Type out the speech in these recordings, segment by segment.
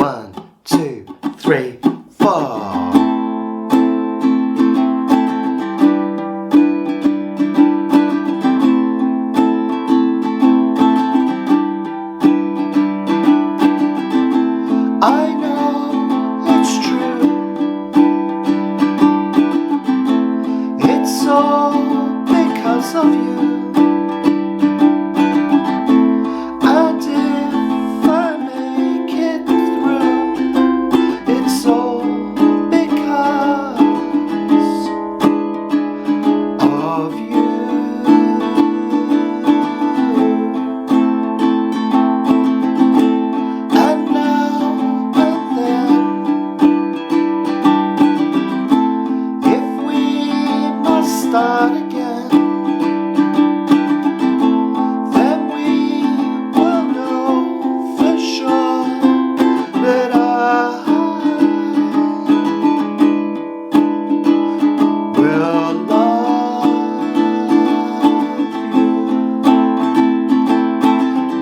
1, 2, 3, 4. I know it's true. It's all because of you. And if I make it through, it's all because of you. And now and then, if we must start again, then we will know for sure that I will love you.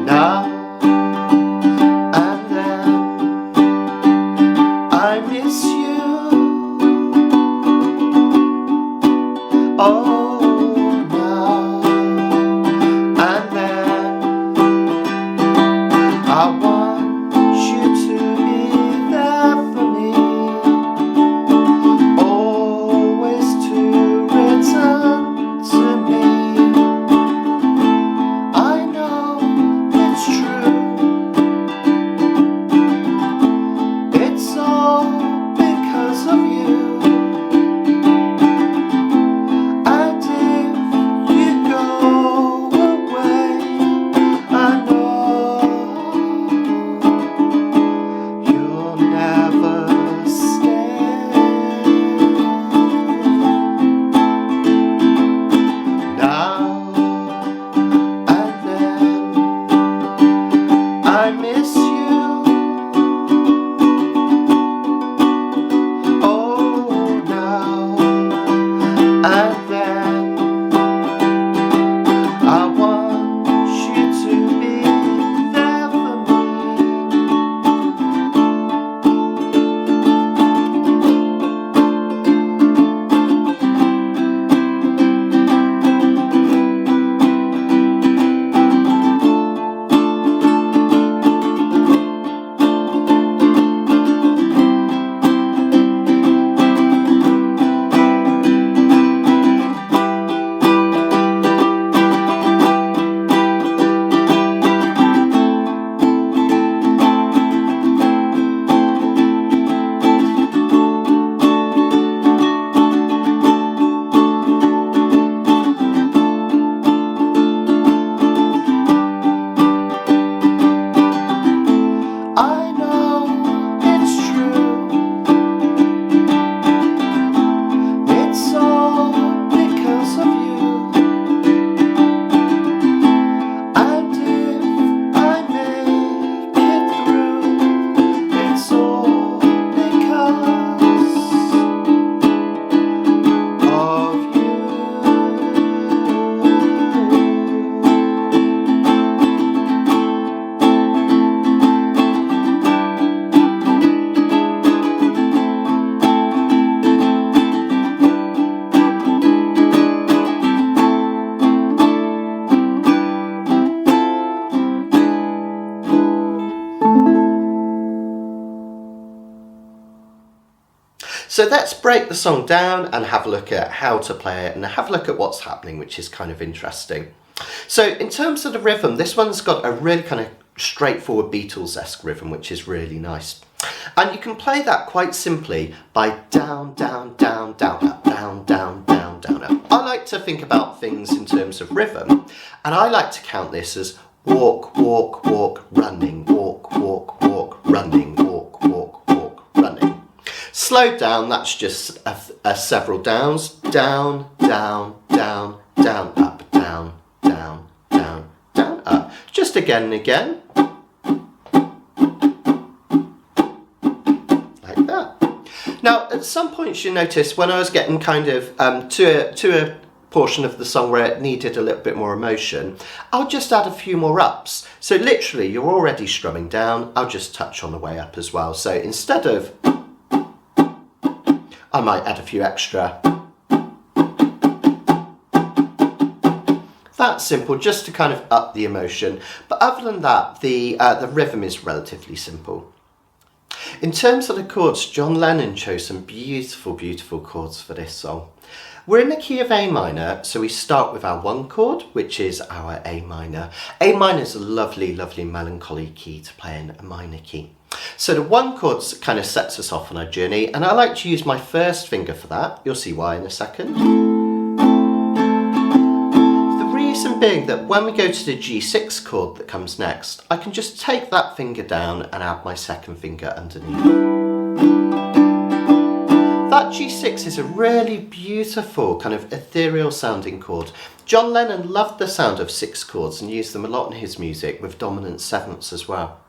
Now and then, I miss you. Oh, now and then, I want you to be there for me, always to return to me. I know it's true. It's all because of you. And if you go away, I know you'll never stay. Now and then, I miss you. Oh, now and then, I want you to be there for me. I know it's true. It's all because of you. And if I make it through, it's all because of you. So let's break the song down and have a look at how to play it and have a look at what's happening, which is kind of interesting. So in terms of the rhythm, this one's got a really kind of straightforward Beatles-esque rhythm, which is really nice. And you can play that quite simply by down, down, down, down, up, down, down, down, down, up. I like to think about things in terms of rhythm, and I like to count this as walk, walk, walk, running, walk, walk, walk, running, walk, walk, walk, running. Slowed down, that's just several downs. Down, down, down, down, up, down, down, down, down, up. Just again and again. Like that. Now, at some points you notice when I was getting kind of to a portion of the song where it needed a little bit more emotion, I'll just add a few more ups So literally you're already strumming down. I'll just touch on the way up as well. So instead of, I might add a few extra. That's simple, just to kind of up the emotion. But other than that, the rhythm is relatively simple. In terms of the chords, John Lennon chose some beautiful, beautiful chords for this song. We're in the key of A minor, so we start with our 1 chord, which is our A minor. A minor is a lovely, lovely melancholy key to play in a minor key. So the 1 chord kind of sets us off on our journey, and I like to use my first finger for that. You'll see why in a second. The reason being that when we go to the G6 chord that comes next, I can just take that finger down and add my 2nd finger underneath. That G6 is a really beautiful kind of ethereal sounding chord. John Lennon loved the sound of 6 chords and used them a lot in his music with dominant 7ths as well.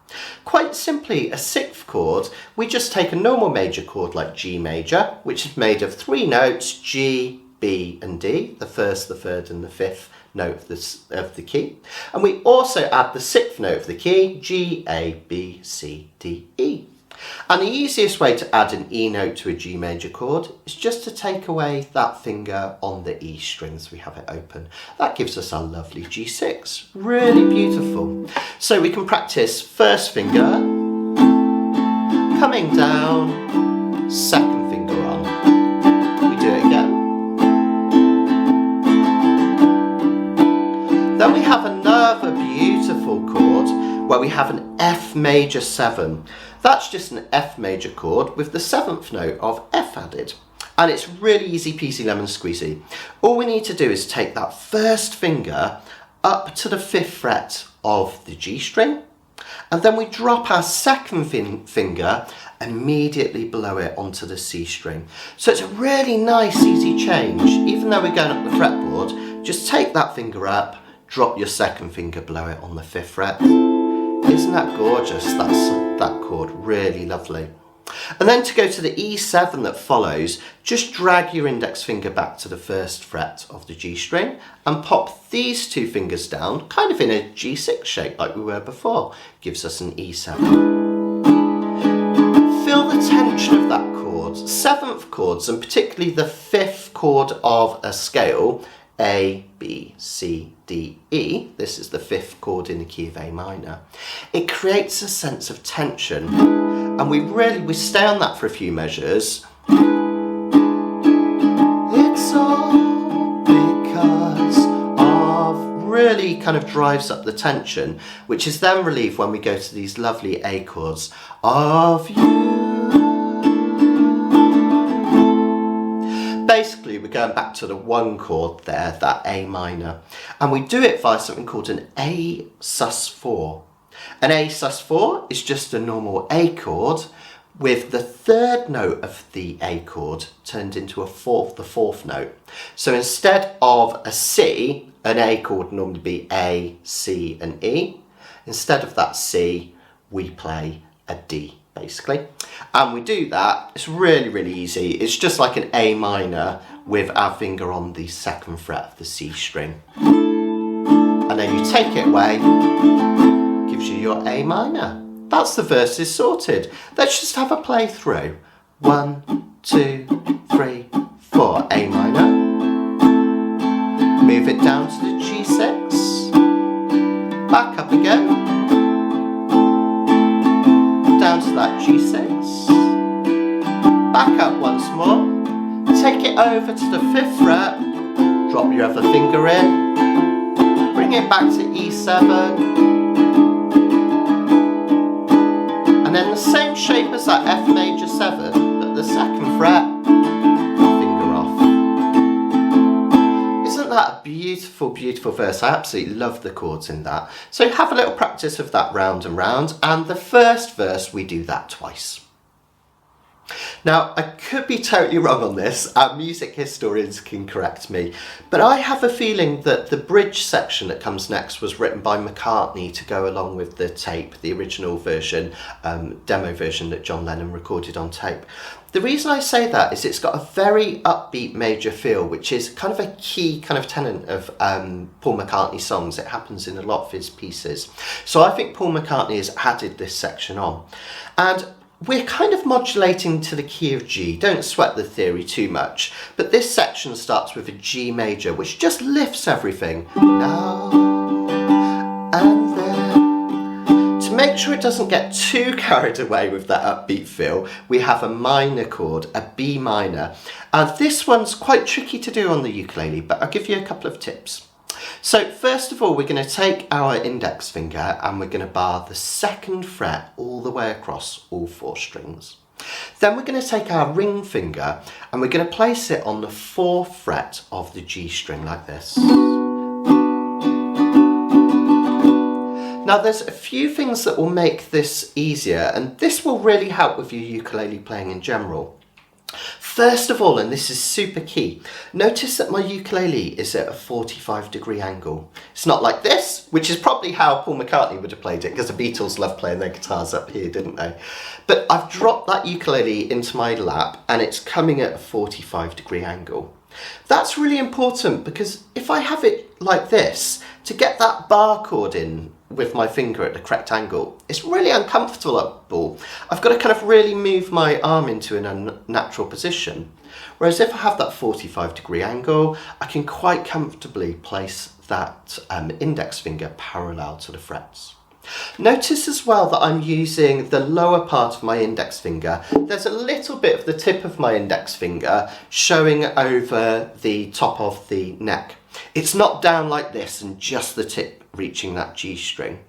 Quite simply, a 6th chord, we just take a normal major chord like G major, which is made of 3 notes, G, B and D, the 1st, the 3rd and the 5th note of the key. And we also add the 6th note of the key, G, A, B, C, D, E. And the easiest way to add an E note to a G major chord is just to take away that finger on the E string as we have it open. That gives us our lovely G6. Really beautiful. So we can practice 1st finger, coming down, 2nd finger on. We do it again. Then we have another beautiful chord where we have an F major 7. That's just an F major chord with the 7th note of F added. And it's really easy peasy lemon squeezy. All we need to do is take that 1st finger up to the 5th fret of the G string, and then we drop our 2nd finger immediately below it onto the C string. So it's a really nice easy change. Even though we're going up the fretboard, just take that finger up, drop your 2nd finger below it on the 5th fret. Isn't that gorgeous? That chord, really lovely. And then to go to the E7 that follows, just drag your index finger back to the 1st fret of the G string and pop these 2 fingers down, kind of in a G6 shape like we were before. Gives us an E7. Feel the tension of that chord. 7th chords, and particularly the 5th chord of a scale, A, B, C, D, E, this is the 5th chord in the key of A minor. It creates a sense of tension, and we stay on that for a few measures. It's all because of, really kind of drives up the tension, which is then relieved when we go to these lovely A chords of you. Basically, we're going back to the 1 chord there, that A minor, and we do it via something called an A sus4. An A sus4 is just a normal A chord with the 3rd note of the A chord turned into the 4th note. So instead of a C, an A chord would normally be A, C and E. Instead of that C, we play a D, basically. And we do that, it's really, really easy. It's just like an A minor with our finger on the 2nd fret of the C string. And then you take it away, gives you your A minor. That's the verses sorted. Let's just have a play through. 1, 2, 3, 4, A minor. Move it down to the G6. Back up again. Down to that G6. Back up once more. Take it over to the 5th fret. Drop your other finger in. Bring it back to E7. And then the same shape as that F major 7, but the 2nd fret, finger off. Isn't that a beautiful, beautiful verse? I absolutely love the chords in that. So have a little practice of that round and round, and the 1st verse we do that twice. Now, I could be totally wrong on this, and music historians can correct me, but I have a feeling that the bridge section that comes next was written by McCartney to go along with the tape, the original version, demo version that John Lennon recorded on tape. The reason I say that is it's got a very upbeat major feel, which is kind of a key kind of tenet of Paul McCartney songs. It happens in a lot of his pieces. So I think Paul McCartney has added this section on. And we're kind of modulating to the key of G. Don't sweat the theory too much. But this section starts with a G major, which just lifts everything. Now and then. To make sure it doesn't get too carried away with that upbeat feel, we have a minor chord, a B minor. And this one's quite tricky to do on the ukulele, but I'll give you a couple of tips. So first of all, we're going to take our index finger and we're going to bar the 2nd fret all the way across all 4 strings. Then we're going to take our ring finger and we're going to place it on the 4th fret of the G string like this. Now there's a few things that will make this easier, and this will really help with your ukulele playing in general. First of all, and this is super key, notice that my ukulele is at a 45-degree angle. It's not like this, which is probably how Paul McCartney would have played it, because the Beatles loved playing their guitars up here, didn't they? But I've dropped that ukulele into my lap and it's coming at a 45-degree angle. That's really important because if I have it like this, to get that bar chord in with my finger at the correct angle, it's really uncomfortable. I've got to kind of really move my arm into an unnatural position. Whereas if I have that 45-degree angle, I can quite comfortably place that index finger parallel to the frets. Notice as well that I'm using the lower part of my index finger. There's a little bit of the tip of my index finger showing over the top of the neck. It's not down like this and just the tip reaching that G string.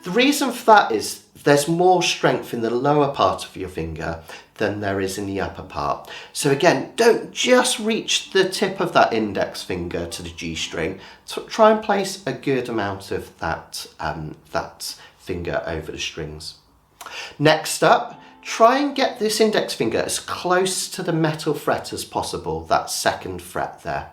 The reason for that is there's more strength in the lower part of your finger than there is in the upper part. So again, don't just reach the tip of that index finger to the G string. Try and place a good amount of that finger over the strings. Next up, try and get this index finger as close to the metal fret as possible, that 2nd fret there.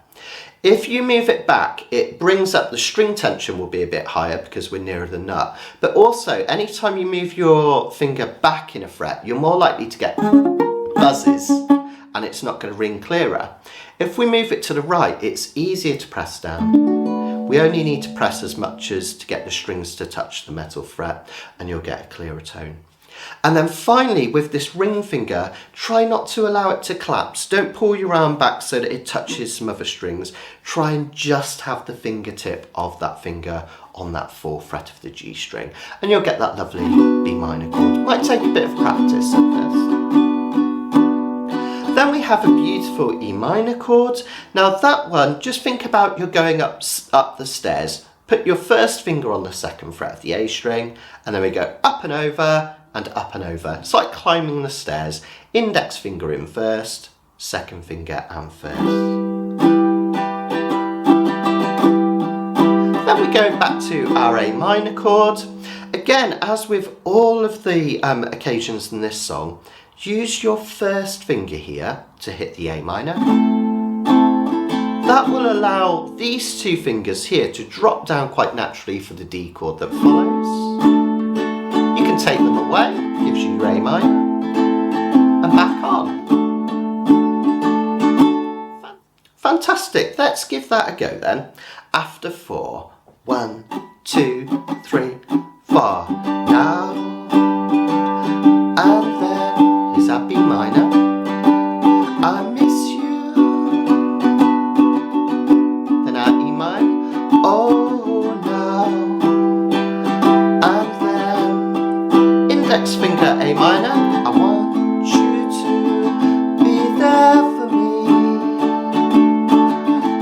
If you move it back, it brings up the string tension will be a bit higher because we're nearer the nut. But also, anytime you move your finger back in a fret, you're more likely to get buzzes and it's not going to ring clearer. If we move it to the right, it's easier to press down. We only need to press as much as to get the strings to touch the metal fret and you'll get a clearer tone. And then finally, with this ring finger, try not to allow it to collapse. Don't pull your arm back so that it touches some other strings. Try and just have the fingertip of that finger on that 4th fret of the G string. And you'll get that lovely B minor chord. Might take a bit of practice at first. Then we have a beautiful E minor chord. Now that one, just think about you're going up the stairs. Put your 1st finger on the 2nd fret of the A string, and then we go up and over, and up and over. It's like climbing the stairs. Index finger in first, 2nd finger and 1st. Then we go back to our A minor chord. Again, as with all of the occasions in this song, use your 1st finger here to hit the A minor. That will allow these 2 fingers here to drop down quite naturally for the D chord that follows. You can take them away, gives you your A minor, and back on. Fantastic, let's give that a go then. After 4, 1, 2, 3, 4. Now and then, here's our B minor. I miss you. Then our E minor. Oh no. Index finger A minor, I want you to be there for me,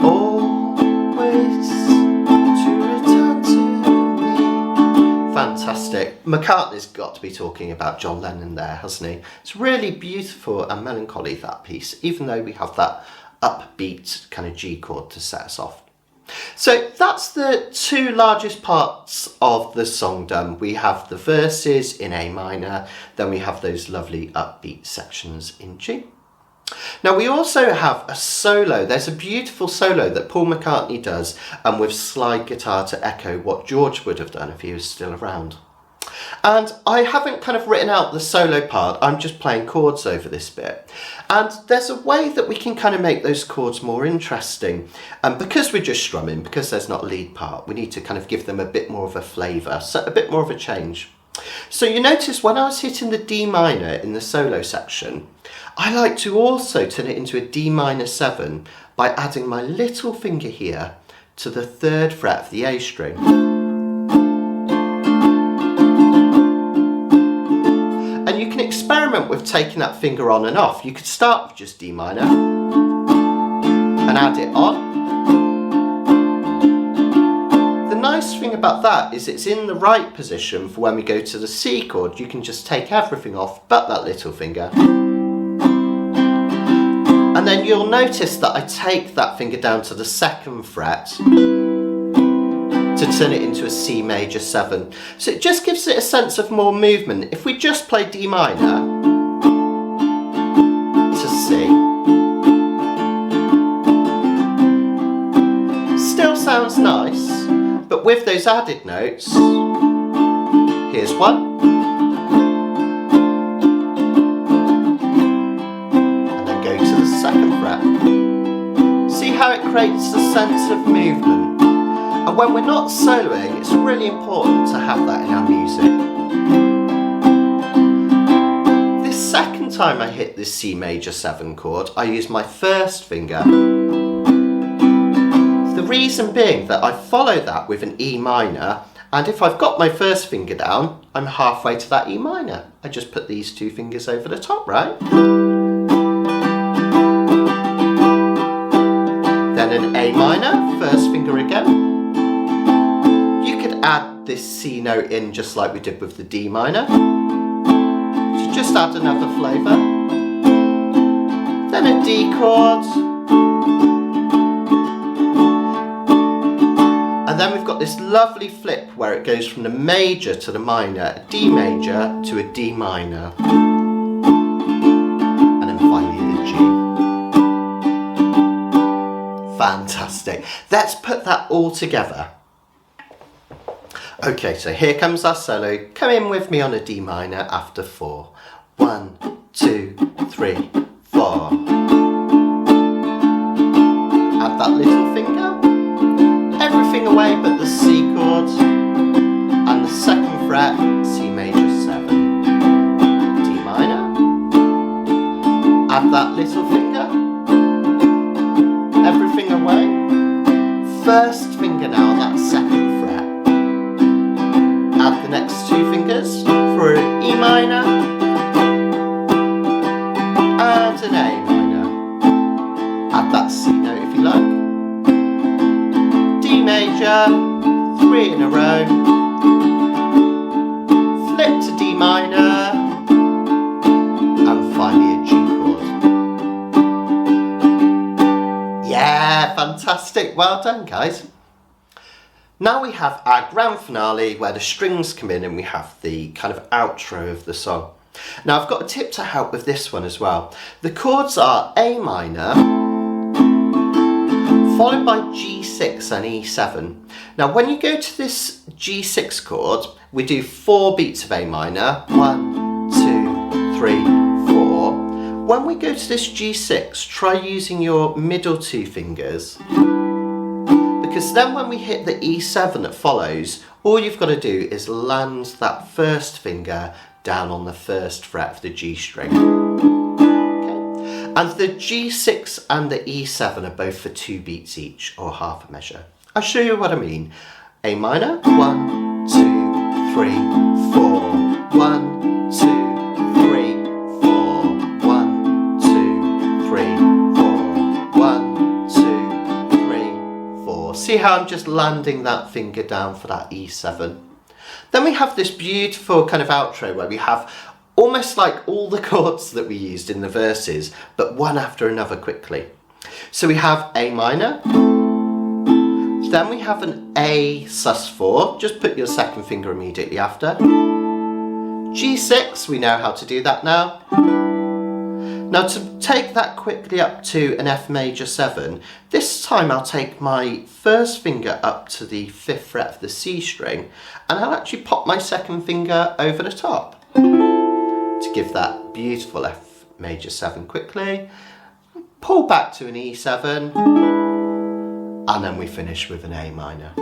always to return to me. Fantastic. McCartney's got to be talking about John Lennon there, hasn't he? It's really beautiful and melancholy, that piece, even though we have that upbeat kind of G chord to set us off. So that's the two largest parts of the song done. We have the verses in A minor, then we have those lovely upbeat sections in G. Now we also have a solo. There's a beautiful solo that Paul McCartney does with slide guitar to echo what George would have done if he was still around. And I haven't kind of written out the solo part, I'm just playing chords over this bit. And there's a way that we can kind of make those chords more interesting. And because we're just strumming, because there's not a lead part, we need to kind of give them a bit more of a flavour, so a bit more of a change. So you notice when I was hitting the D minor in the solo section, I like to also turn it into a D minor 7 by adding my little finger here to the 3rd fret of the A string. And you can experiment with taking that finger on and off. You could start with just D minor and add it on. The nice thing about that is it's in the right position for when we go to the C chord. You can just take everything off but that little finger. And then you'll notice that I take that finger down to the 2nd fret to turn it into a C major 7. So it just gives it a sense of more movement. If we just play D minor to C, still sounds nice, but with those added notes, here's one, and then go to the 2nd fret. See how it creates a sense of movement? And when we're not soloing, it's really important to have that in our music. This second time I hit this C major 7 chord, I use my 1st finger. The reason being that I follow that with an E minor, and if I've got my 1st finger down, I'm halfway to that E minor. I just put these 2 fingers over the top, right? Then an A minor, 1st finger again. Add this C note in just like we did with the D minor to just add another flavour. Then a D chord. And then we've got this lovely flip where it goes from the major to the minor, a D major to a D minor. And then finally the G. Fantastic. Let's put that all together. Okay, so here comes our solo. Come in with me on a D minor after 4. 1, 2, 3, 4. Add that little finger. Everything away but the C chord. And the 2nd fret, C major 7. D minor. Add that little finger. Everything away. 1st finger now on that 2nd fret. Add the next 2 fingers for an E minor and an A minor. Add that C note if you like. D major, 3 in a row. Flip to D minor and finally a G chord. Yeah, fantastic. Well done, guys. Now we have our grand finale where the strings come in and we have the kind of outro of the song. Now I've got a tip to help with this one as well. The chords are A minor, followed by G6 and E7. Now when you go to this G6 chord, we do 4 beats of A minor. 1, 2, 3, 4. When we go to this G6, try using your middle 2 fingers. Because then when we hit the E7 that follows, all you've got to do is land that 1st finger down on the 1st fret of the G string. Okay. And the G6 and the E7 are both for 2 beats each, or half a measure. I'll show you what I mean. A minor, 1, 2, 3, 4. 1, 2, 3, 4. 1, 2, 3, 4. 1, 2, 3, 4. See how I'm just landing that finger down for that E7? Then we have this beautiful kind of outro where we have almost like all the chords that we used in the verses, but one after another quickly. So we have A minor, Then we have an A sus4, just put your second finger immediately after. G6, we know how to do that now. Now to take that quickly up to an F major 7, this time I'll take my first finger up to the 5th fret of the C string, and I'll actually pop my second finger over the top to give that beautiful F major 7 quickly. Pull back to an E7, and then we finish with an A minor.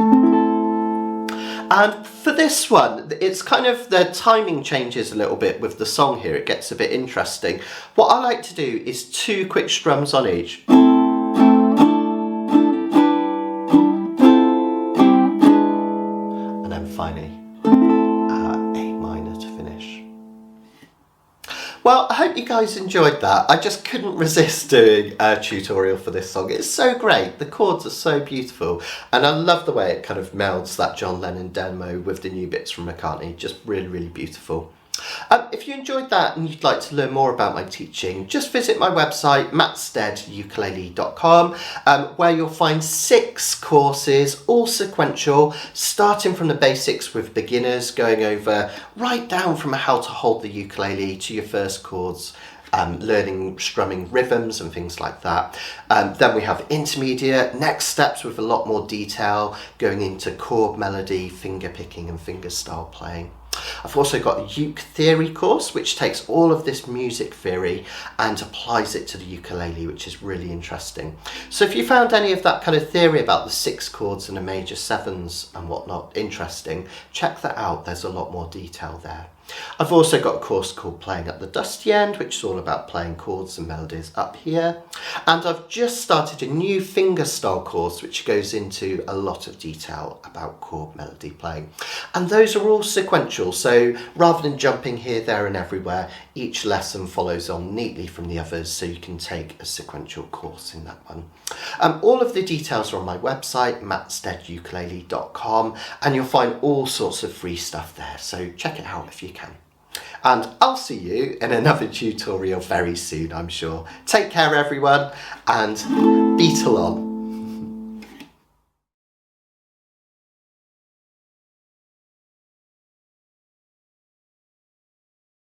And for this one, it's kind of, the timing changes a little bit with the song here. It gets a bit interesting. What I like to do is 2 quick strums on each. And then finally, A minor to finish. Well, I hope you guys enjoyed that. I just couldn't resist doing a tutorial for this song. It's so great. The chords are so beautiful. And I love the way it kind of melds that John Lennon demo with the new bits from McCartney. Just really, really beautiful. If you enjoyed that and you'd like to learn more about my teaching, just visit my website, mattsteadukulele.com, where you'll find 6 courses, all sequential, starting from the basics with beginners, going over right down from how to hold the ukulele to your first chords, learning strumming rhythms and things like that. Then we have intermediate, next steps with a lot more detail, going into chord melody, finger picking and fingerstyle playing. I've also got a uke theory course which takes all of this music theory and applies it to the ukulele, which is really interesting. So if you found any of that kind of theory about the 6 chords and the major 7s and whatnot interesting, check that out. There's a lot more detail there. I've also got a course called Playing at the Dusty End, which is all about playing chords and melodies up here. And I've just started a new fingerstyle course, which goes into a lot of detail about chord melody playing. And those are all sequential, so rather than jumping here, there and everywhere, each lesson follows on neatly from the others, so you can take a sequential course in that one. All of the details are on my website, mattsteadukulele.com, and you'll find all sorts of free stuff there, so check it out if you can. And I'll see you in another tutorial very soon, I'm sure. Take care everyone, and Beatle on.